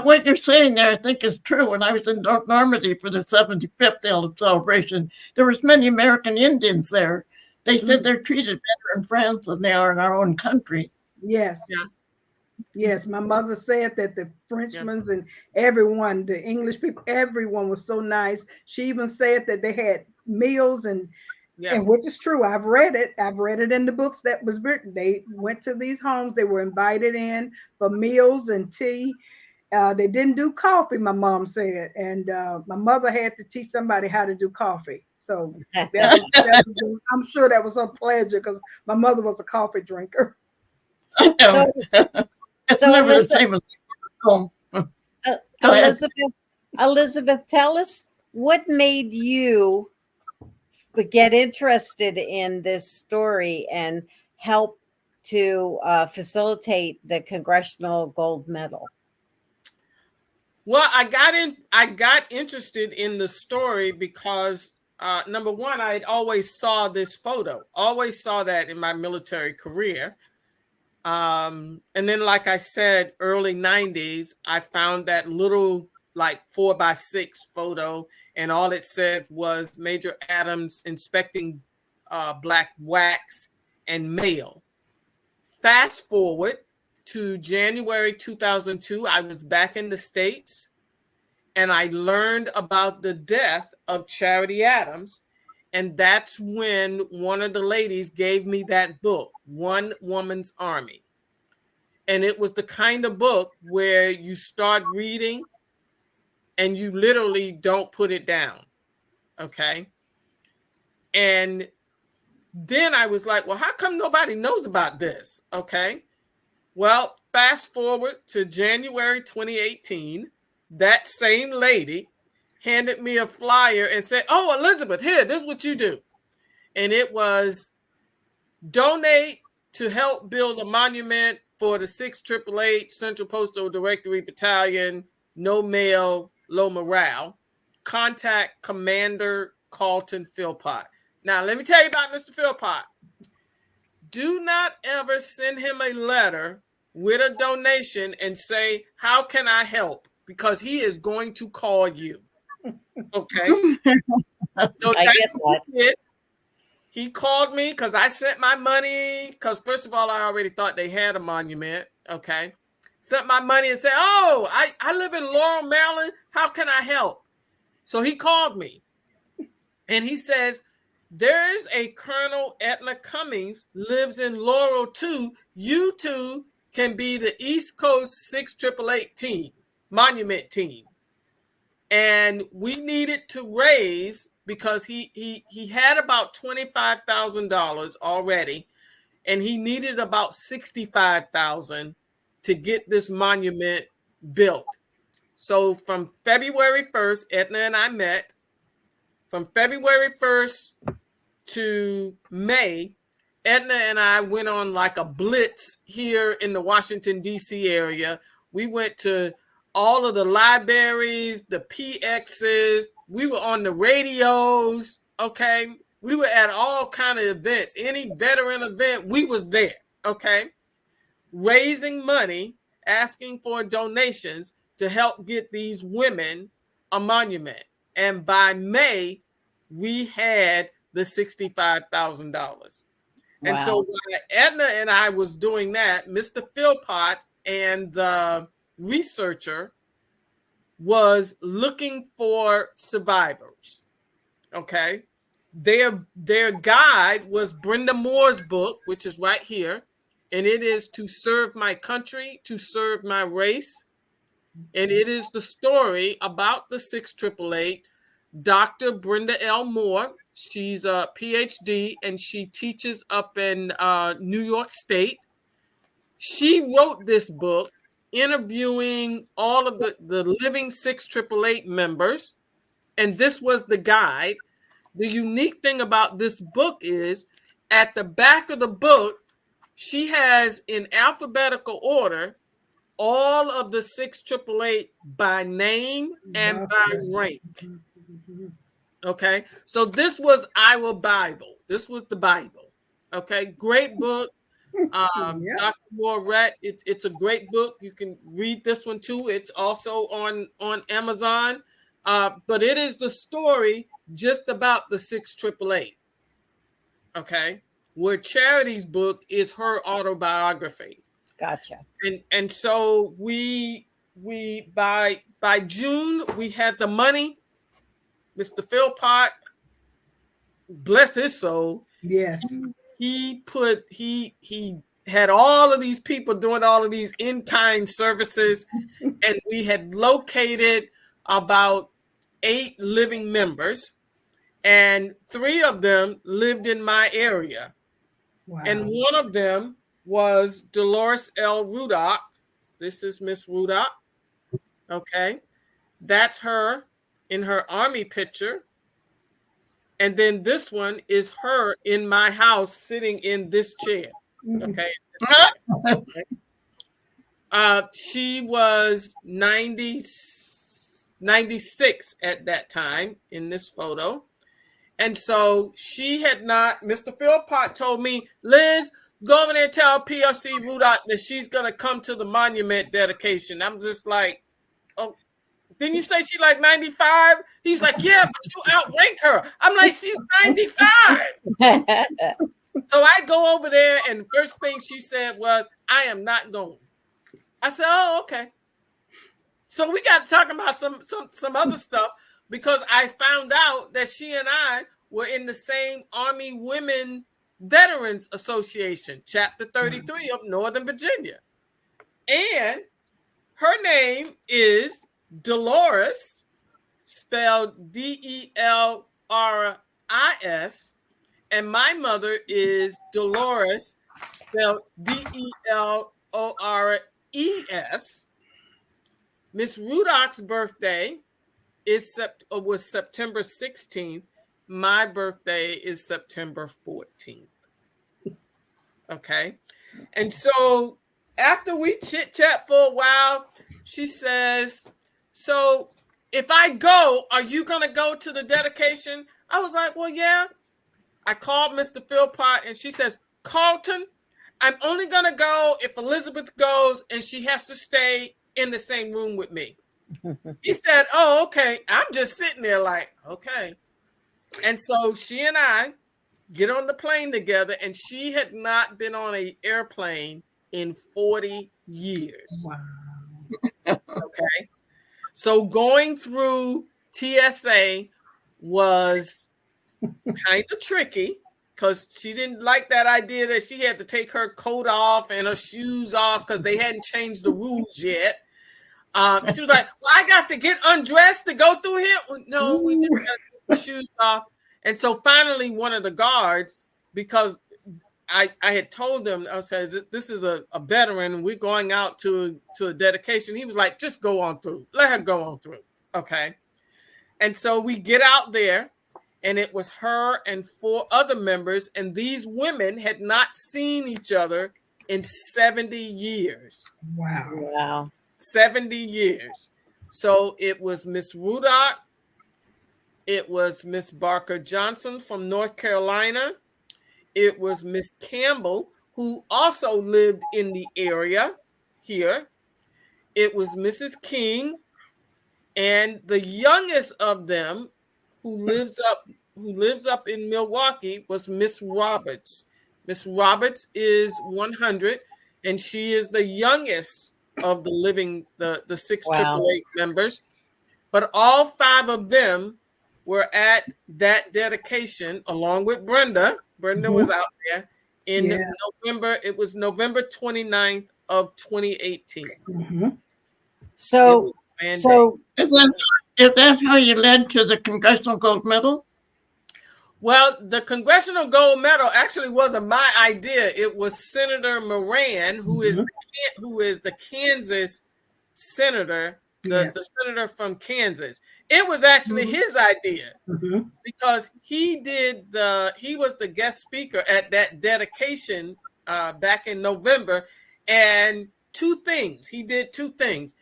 what you're saying there, I think, is true. When I was in Normandy for the 75th celebration, there was many American Indians there. They said they're treated better in France than they are in our own country. Yes. Yeah. Yes, my mother said that the Frenchmen and everyone, the English people, everyone was so nice. She even said that they had meals and which is true. I've read it. I've read it in the books that was written. They went to these homes. They were invited in for meals and tea. They didn't do coffee, my mom said, and my mother had to teach somebody how to do coffee. So I'm sure that was her pleasure because my mother was a coffee drinker. I know. It's never the same as home. Elizabeth, tell us what made you get interested in this story and help to facilitate the Congressional Gold Medal. Well, I got interested in the story because number one, I always saw this photo, always saw that in my military career. And then, like I said, early 90s, I found that little like 4x6 photo, and all it said was Major Adams inspecting black wax and mail. Fast forward to January 2002, I was back in the States, and I learned about the death of Charity Adams. And that's when one of the ladies gave me that book, One Woman's Army. And it was the kind of book where you start reading and you literally don't put it down. Okay. And then I was like, well, how come nobody knows about this? Okay. Well, fast forward to January 2018, that same lady handed me a flyer and said, oh, Elizabeth, here, this is what you do. And it was donate to help build a monument for the 688 Central Postal Directory Battalion, no mail, low morale. Contact Commander Carlton Philpott. Now, let me tell you about Mr. Philpott. Do not ever send him a letter with a donation and say, how can I help? Because he is going to call you. Okay. So I get that. He called me because I sent my money. Because first of all, I already thought they had a monument. Okay. Sent my money and said, oh, I live in Laurel, Maryland. How can I help? So he called me and he says, there's a Colonel Edna Cummings lives in Laurel too. You two can be the East Coast 6888 team, monument team. And we needed to raise, because he had about $25,000 already, and he needed about $65,000 to get this monument built. So from February 1st, Edna and I met. From February 1st to May, Edna and I went on like a blitz here in the Washington, D.C. area. We went to all of the libraries, the PXs. We were on the radios, okay? We were at all kind of events. Any veteran event, we was there, okay? Raising money, asking for donations to help get these women a monument. And by May, we had the $65,000. Wow. And so while Edna and I was doing that, Mr. Philpott and the researcher was looking for survivors. Okay. Their guide was Brenda Moore's book, which is right here. And it is To Serve My Country, to Serve My Race. And it is the story about the 6888 Dr. Brenda L. Moore. She's a PhD and she teaches up in New York State. She wrote this book interviewing all of the living 6888 members, and this was the guide. The unique thing about this book is at the back of the book, she has in alphabetical order all of the 6888 by name and by rank. Okay, so this was our Bible. This was the Bible. Okay, great book. Dr. Moret, it's a great book. You can read this one too. It's also on Amazon. But it is the story just about the 6888. Okay, where Charity's book is her autobiography. Gotcha. And so we by June we had the money. Mr. Philpott, bless his soul. Yes. He had all of these people doing all of these in-kind services, and we had located about 8 living members, and 3 of them lived in my area. Wow. And one of them was Dolores L. Rudock. This is Miss Rudock. Okay. That's her in her Army picture. And then this one is her in my house sitting in this chair. Okay. She was 96 at that time in this photo. And so she had not, Mr. Philpott told me, Liz, go over there and tell PFC Rudock that she's going to come to the monument dedication. I'm just like, oh, didn't you say she like 95? He's like, yeah, but you outrank her. I'm like, she's 95. So I go over there, and the first thing she said was, I am not going. I said, oh, okay. So we got talking about some other stuff, because I found out that she and I were in the same Army Women Veterans Association, Chapter 33 of Northern Virginia. And her name is Dolores, spelled Delris, and my mother is Dolores, spelled Delores. Miss Rudock's birthday was September 16th. My birthday is September 14th. Okay. And so after we chit-chat for a while, she says, so if I go, are you going to go to the dedication? I was like, well, yeah. I called Mr. Philpott, and she says, Carlton, I'm only going to go if Elizabeth goes and she has to stay in the same room with me. He said, oh, okay. I'm just sitting there like, okay. And so she and I get on the plane together, and she had not been on an airplane in 40 years. Wow. Okay. So going through TSA was kind of tricky, because she didn't like that idea that she had to take her coat off and her shoes off because they hadn't changed the rules yet. She was like, well, I got to get undressed to go through here. Well, no, we just got to take the shoes off. And so finally, one of the guards, because I had told them, I said, this is a veteran. We're going out to a dedication. He was like, just go on through. Let her go on through. Okay. And so we get out there, and it was her and 4 other members. And these women had not seen each other in 70 years. Wow. 70 years. So it was Miss Rudock. It was Miss Barker Johnson from North Carolina. It was Miss Campbell, who also lived in the area here. It was Mrs. King, and the youngest of them, who lives up in Milwaukee, was Miss Roberts. Miss Roberts is 100, and she is the youngest of the living the 6888 members. But all 5 of them were at that dedication along with Brenda. Brenda was out there in November. It was November 29th of 2018. So Is Is that how you led to the Congressional Gold Medal? Well, the Congressional Gold Medal actually wasn't my idea. It was Senator Moran, who is the Kansas senator, the senator from Kansas. It was actually his idea because he was the guest speaker at that dedication back in November. And he did two things.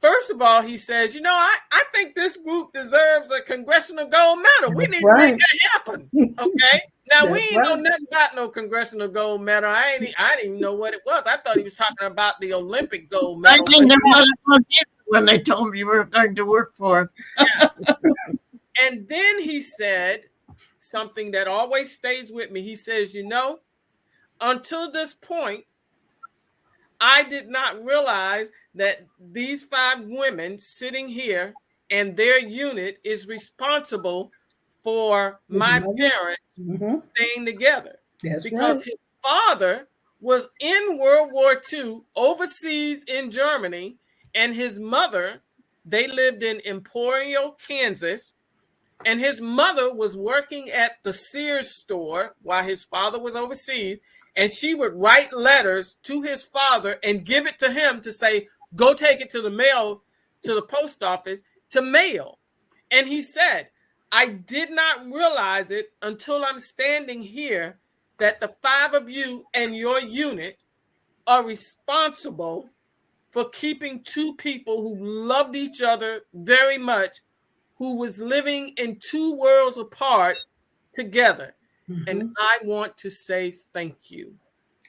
First of all, he says, I think this group deserves a Congressional Gold Medal. We need to make that happen. Okay. Now we ain't know nothing about no Congressional Gold Medal. I didn't even know what it was. I thought he was talking about the Olympic Gold Medal. I didn't know what it was either when they told me you were going to work for. Yeah. And then he said something that always stays with me. He says, until this point, I did not realize that these 5 women sitting here and their unit is responsible for my parents staying together. Because his father was in World War II overseas in Germany, and his mother, they lived in Emporia, Kansas, and his mother was working at the Sears store while his father was overseas. And she would write letters to his father and give it to him to say, go take it to the mail, to the post office to mail. And he said, I did not realize it until I'm standing here that the 5 of you and your unit are responsible for keeping 2 people who loved each other very much, who was living in 2 worlds apart together. And I want to say thank you.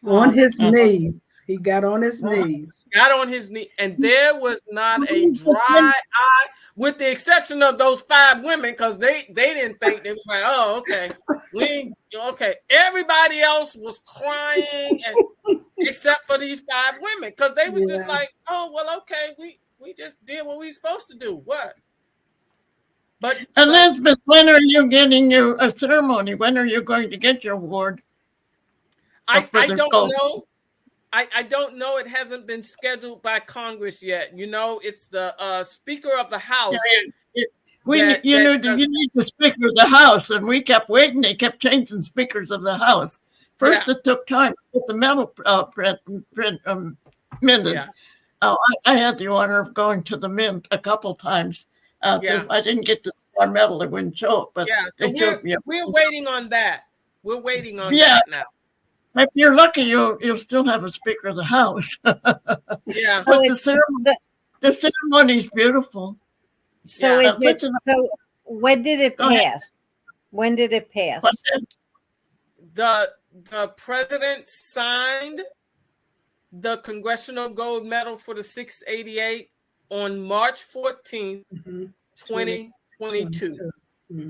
On his knees. He got on his knees. Got on his knee. And there was not a dry eye, with the exception of those 5 women, because they didn't think. They was like, oh, okay. Okay. Everybody else was crying, except for these 5 women, because they was just like, oh, well, okay, we just did what we supposed to do. What? But Elizabeth, when are you getting a ceremony? When are you going to get your award? I don't know. I don't know. It hasn't been scheduled by Congress yet. It's the Speaker of the House. You need the Speaker of the House, and we kept waiting. They kept changing Speakers of the House. First, it took time to get the medal minted. Yeah. I had the honor of going to the mint a couple times. I didn't get the Star Medal; it wouldn't show up. But so we're waiting on that. We're waiting on that now. If you're lucky, you'll still have a Speaker of the House. Yeah, but the ceremony is beautiful. So So when did it pass? When did it pass? The president signed the Congressional Gold Medal for the 688 on March 14th, 2022.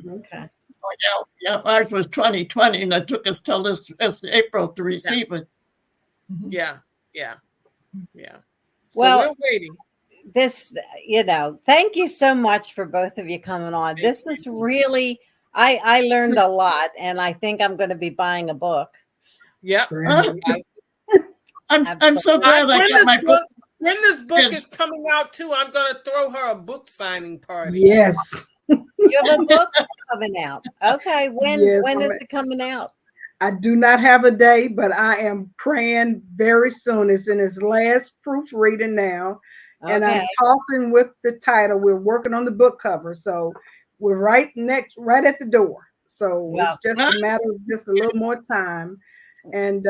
Okay. Oh, yeah, ours was 2020, and it took us till this April to receive it. Yeah. So Well, we're waiting. Thank you so much for both of you coming on. This is really, I learned a lot, and I think I'm going to be buying a book. Yep. I'm so glad I got my book. When this book is coming out too, I'm going to throw her a book signing party. Yes. You have a book coming out. Okay. When is it coming out? I do not have a day, but I am praying very soon. It's in its last proofreading now. Okay. And I'm tossing with the title. We're working on the book cover. So we're right at the door. So it's just a matter of just a little more time. And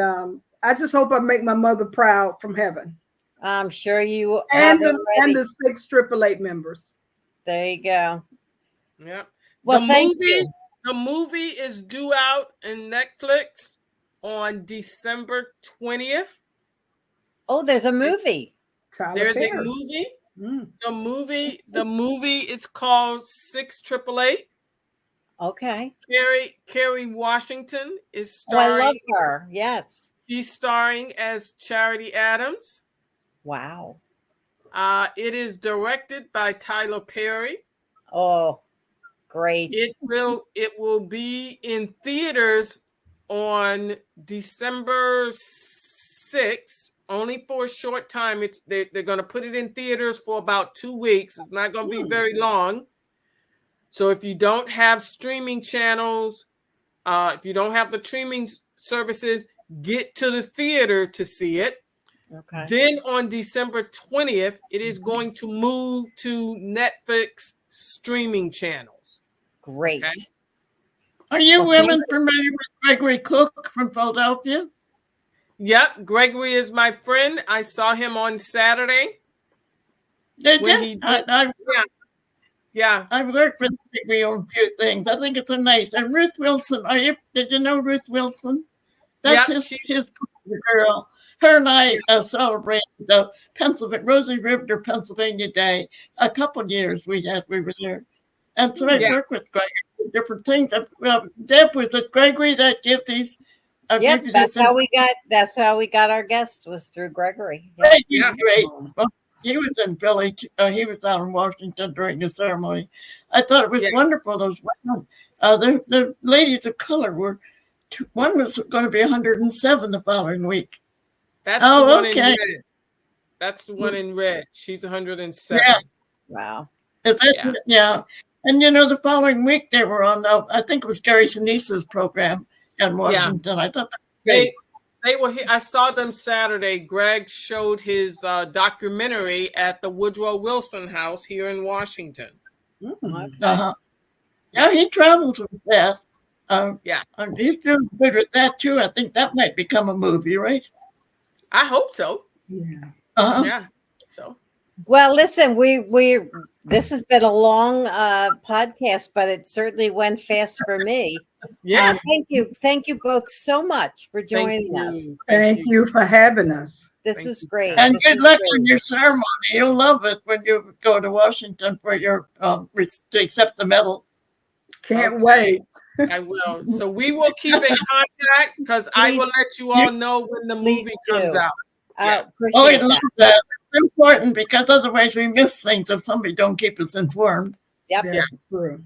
I just hope I make my mother proud from heaven. I'm sure you and the 6 888 members. There you go. Yeah. Well, the movie is due out in Netflix on December 20th. Oh, there's a movie. There's a movie. The movie is called 6 888. Okay. Kerry Washington is starring. I love her. Yes. She's starring as Charity Adams. Wow. It is directed by Tyler Perry. Oh, great. It will be in theaters on December 6th, only for a short time. They're going to put it in theaters for about 2 weeks. It's not going to be very long. So if you don't have streaming channels, if you don't have the streaming services, get to the theater to see it. Okay. Then on December 20th, it is going to move to Netflix streaming channels. Great. Okay. Are you Well, women familiar with Gregory Cook from Philadelphia? Yep, Gregory is my friend. I saw him on Saturday. Did When you? he did- Yeah. I've worked with Gregory on a few things. I think it's a nice. And Ruth Wilson, did you know Ruth Wilson? That's Yep, his girl. Her and I celebrated the Rosie Riveter, Pennsylvania Day. A couple of years we were there. And so I worked with Gregory on different things. Deb, was it Gregory that gave these? Yep, that's how we got our guest, was through Gregory. Yeah. Great. Well, he was in Philly. He was down in Washington during the ceremony. I thought it was wonderful. Those women, the ladies of color were. One was going to be 107 the following week. That's the one okay. in red. That's the one in red. She's 107. Yeah. Wow. Is that, yeah. And the following week they were on. I think it was Gary Sinise's program in Washington. I thought that was great. They were here. I saw them Saturday. Greg showed his documentary at the Woodrow Wilson House here in Washington. Uh-huh. Yeah, he travels with that. And he's doing good with that too. I think that might become a movie, right? I hope so. Yeah. Uh-huh. Yeah. So. Well, listen, this has been a long podcast, but it certainly went fast for me. Yeah. Thank you both so much for joining us. Thank you for having us. This is great. And This good is luck great. on your ceremony. You'll love it when you go to Washington for your to accept the medal. Can't wait. I will. So we will keep in contact because I will let you all know when the movie comes out. Appreciate I that. love that. It's important because otherwise we miss things if somebody don't keep us informed. Yep. That's true.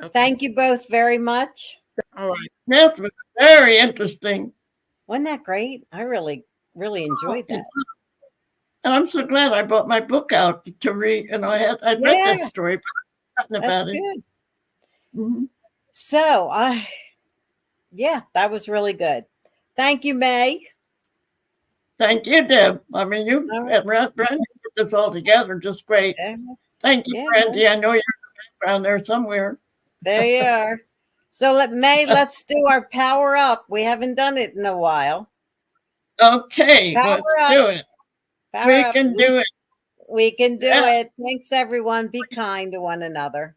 Okay. Thank you both very much. All right. That was very interesting. Wasn't that great? I really enjoyed that. And I'm so glad I brought my book out to read. And I'd read that story, but I'd forgotten That's about it. good. Mm-hmm. So that was really good. Thank you, Mae. Thank you, Deb. I mean, you and Brandy put this all together just great. Thank you, Brandy. I know you're around there somewhere. There you are. So let's do our power up. We haven't done it in a while. Okay, Power let's up. do it. Power We up. can do it. We can do it. Thanks, everyone. Be kind to one another.